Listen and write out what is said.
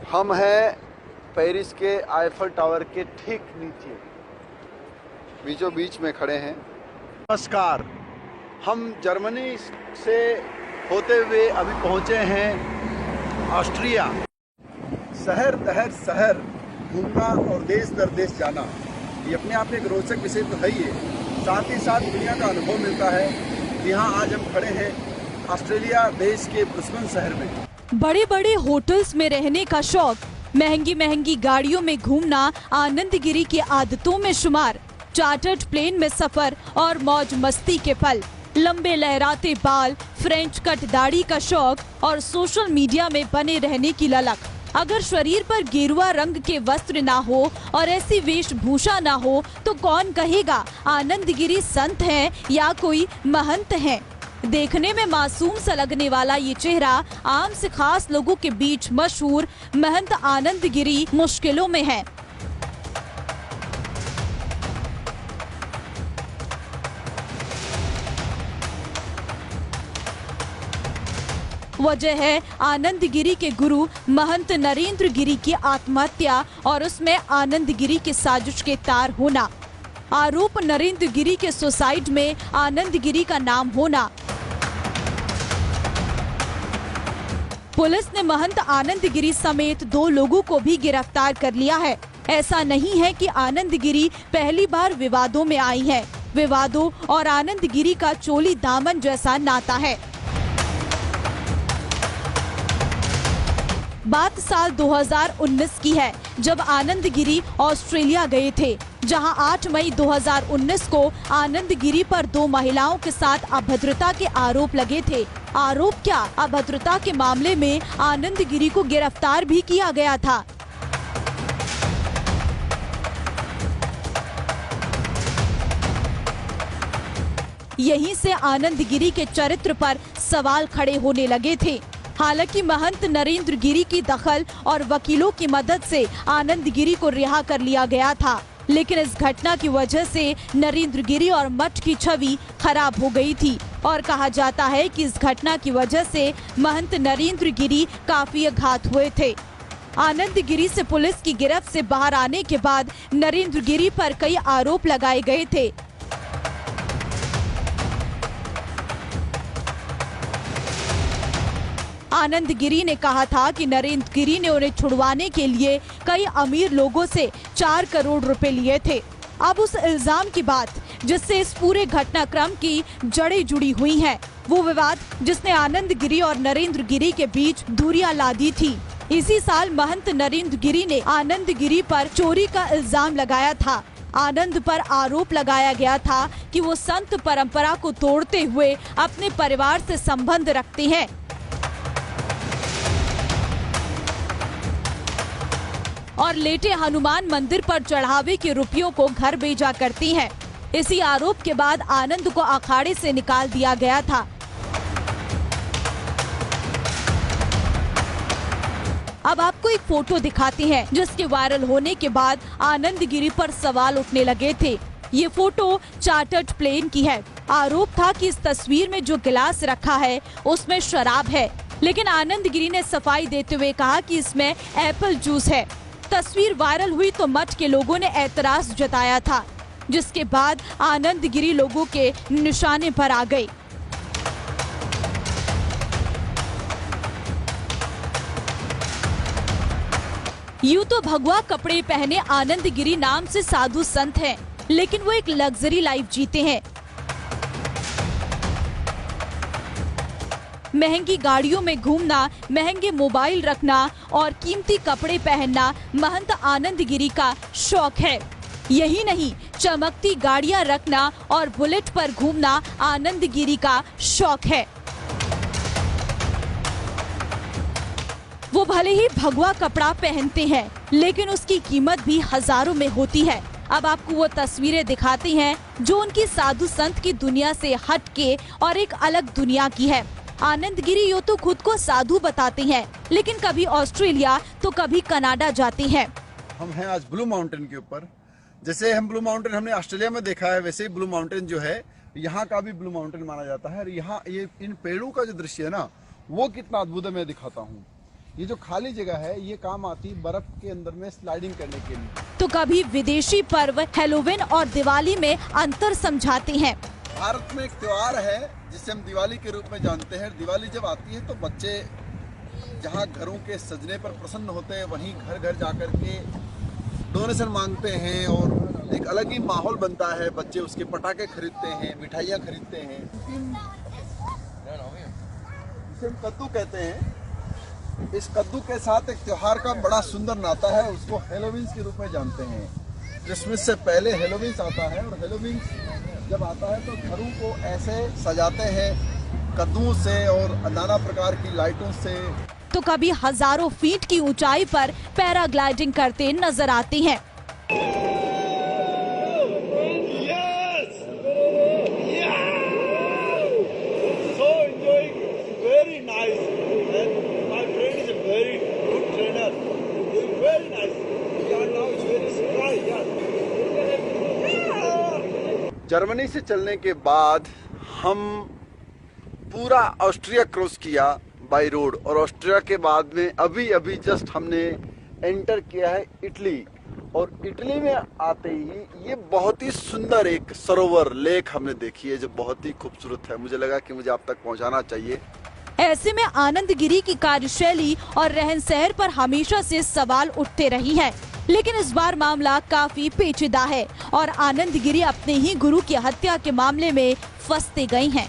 हम हैं पेरिस के आईफल टावर के ठीक नीचे बीचों बीच में खड़े हैं। नमस्कार, हम जर्मनी से होते हुए अभी पहुंचे हैं ऑस्ट्रिया। शहर दहर शहर घूमना और देश दर देश जाना, ये अपने आप में एक रोचक विषय तो है ही है। साथ ही साथ दुनिया का अनुभव मिलता है। यहाँ आज हम खड़े हैं ऑस्ट्रेलिया देश के ब्रिस्बेन शहर में। बड़े बड़े होटल्स में रहने का शौक, महंगी महंगी गाड़ियों में घूमना आनंदगिरी की आदतों में शुमार, चार्टर्ड प्लेन में सफर और मौज मस्ती के पल, लंबे लहराते बाल, फ्रेंच कट दाढ़ी का शौक और सोशल मीडिया में बने रहने की ललक। अगर शरीर पर गेरुआ रंग के वस्त्र ना हो और ऐसी वेशभूषा ना हो तो कौन कहेगा आनंदगिरी संत हैं या कोई महंत हैं। देखने में मासूम सा लगने वाला ये चेहरा आम से खास लोगों के बीच मशहूर महंत आनंदगिरी मुश्किलों में है। वजह है आनंदगिरी के गुरु महंत नरेंद्र गिरी की आत्महत्या और उसमें आनंदगिरी के साजिश के तार होना। आरोप नरेंद्र गिरी के सुसाइड में आनंदगिरी का नाम होना। पुलिस ने महंत आनंदगिरी समेत 2 लोगों को भी गिरफ्तार कर लिया है। ऐसा नहीं है कि आनंदगिरी पहली बार विवादों में आई है। विवादों और आनंदगिरी का चोली दामन जैसा नाता है। बात साल 2019 की है, जब आनंदगिरी ऑस्ट्रेलिया गए थे, जहां 8 मई 2019 को आनंदगिरी पर 2 महिलाओं के साथ अभद्रता के आरोप लगे थे। आरोप क्या, अभद्रता के मामले में आनंदगिरी को गिरफ्तार भी किया गया था। यहीं से आनंदगिरी के चरित्र पर सवाल खड़े होने लगे थे। हालांकि महंत नरेंद्र गिरी की दखल और वकीलों की मदद से आनंदगिरी को रिहा कर लिया गया था, लेकिन इस घटना की वजह से नरेंद्र गिरी और मठ की छवि खराब हो गई थी और कहा जाता है कि इस घटना की वजह से महंत नरेंद्र गिरी काफी आघात हुए थे। आनंदगिरी से पुलिस की गिरफ्त से बाहर आने के बाद नरेंद्र गिरी पर कई आरोप लगाए गए थे। आनंदगिरी ने कहा था कि नरेंद्र गिरी ने उन्हें छुड़वाने के लिए कई अमीर लोगों से 4 करोड़ रुपए लिए थे। अब उस इल्जाम की बात जिससे इस पूरे घटनाक्रम की जड़ें जुड़ी हुई हैं, वो विवाद जिसने आनंदगिरी और नरेंद्र गिरी के बीच दूरियां ला दी थी। इसी साल महंत नरेंद्र गिरी ने आनंदगिरी पर चोरी का इल्जाम लगाया था। आनंद पर आरोप लगाया गया था कि वो संत परंपरा को तोड़ते हुए अपने परिवार से संबंध रखते हैं। और लेटे हनुमान मंदिर पर चढ़ावे के रुपयों को घर भेजा करती हैं। इसी आरोप के बाद आनंद को अखाड़े से निकाल दिया गया था। अब आपको एक फोटो दिखाते हैं जिसके वायरल होने के बाद आनंदगिरी पर सवाल उठने लगे थे। ये फोटो चार्टर्ड प्लेन की है। आरोप था कि इस तस्वीर में जो गिलास रखा है उसमें शराब है, लेकिन आनंदगिरी ने सफाई देते हुए कहा कि इसमें एप्पल जूस है। तस्वीर वायरल हुई तो मठ के लोगों ने एतराज जताया था, जिसके बाद आनंदगिरी लोगों के निशाने पर आ गई। यूं तो भगवा कपड़े पहने आनंदगिरी नाम से साधु संत हैं, लेकिन वो एक लग्जरी लाइफ जीते हैं। महंगी गाड़ियों में घूमना, महंगे मोबाइल रखना और कीमती कपड़े पहनना महंत आनंदगिरी का शौक है। यही नहीं, चमकती गाड़ियां रखना और बुलेट पर घूमना आनंदगिरी का शौक है। वो भले ही भगवा कपड़ा पहनते हैं, लेकिन उसकी कीमत भी हजारों में होती है। अब आपको वो तस्वीरें दिखाते हैं जो उनकी साधु संत की दुनिया से हटके और एक अलग दुनिया की है। आनंदगिरी यो तो खुद को साधु बताते हैं, लेकिन कभी ऑस्ट्रेलिया तो कभी कनाडा जाते हैं। हम हैं आज ब्लू माउंटेन के ऊपर। जैसे हम ब्लू माउंटेन हमने ऑस्ट्रेलिया में देखा है, वैसे ही ब्लू माउंटेन जो है यहाँ का भी ब्लू माउंटेन माना जाता है। और यहाँ ये इन पेड़ों का जो दृश्य है ना, वो कितना अद्भुत है मैं दिखाता हूँ। ये जो खाली जगह है ये काम आती बर्फ के अंदर में स्लाइडिंग करने के लिए। तो कभी विदेशी पर्व हैलोवीन और दिवाली में अंतर समझाते हैं। भारत में एक त्योहार है जिसे हम दिवाली के रूप में जानते हैं। दिवाली जब आती है तो बच्चे जहाँ घरों के सजने पर प्रसन्न होते हैं वहीं घर घर जाकर के डोनेशन मांगते हैं और एक अलग ही माहौल बनता है। बच्चे उसके पटाखे खरीदते हैं, मिठाइयाँ खरीदते हैं। इसे हम कद्दू कहते हैं। इस कद्दू के साथ एक त्योहार का बड़ा सुंदर नाता है, उसको हैलोवीन के रूप में जानते हैं। क्रिसमस से पहले हैलोवीन आता है और हैलोवीन जब आता है तो घरों को ऐसे सजाते हैं कद्दू से और नाना प्रकार की लाइटों से। तो कभी हजारों फीट की ऊंचाई पर पैराग्लाइडिंग करते नजर आते हैं। जर्मनी से चलने के बाद हम पूरा ऑस्ट्रिया क्रॉस किया बाय रोड और ऑस्ट्रिया के बाद में अभी जस्ट हमने एंटर किया है इटली। और इटली में आते ही ये बहुत ही सुंदर एक सरोवर लेक हमने देखी है जो बहुत ही खूबसूरत है। मुझे लगा कि मुझे आप तक पहुंचाना चाहिए। ऐसे में आनंद गिरी की कार्यशैली और रहन सहन पर हमेशा से सवाल उठते रही हैं, लेकिन इस बार मामला काफी पेचीदा है और आनंद गिरी अपने ही गुरु की हत्या के मामले में फंसते गए हैं।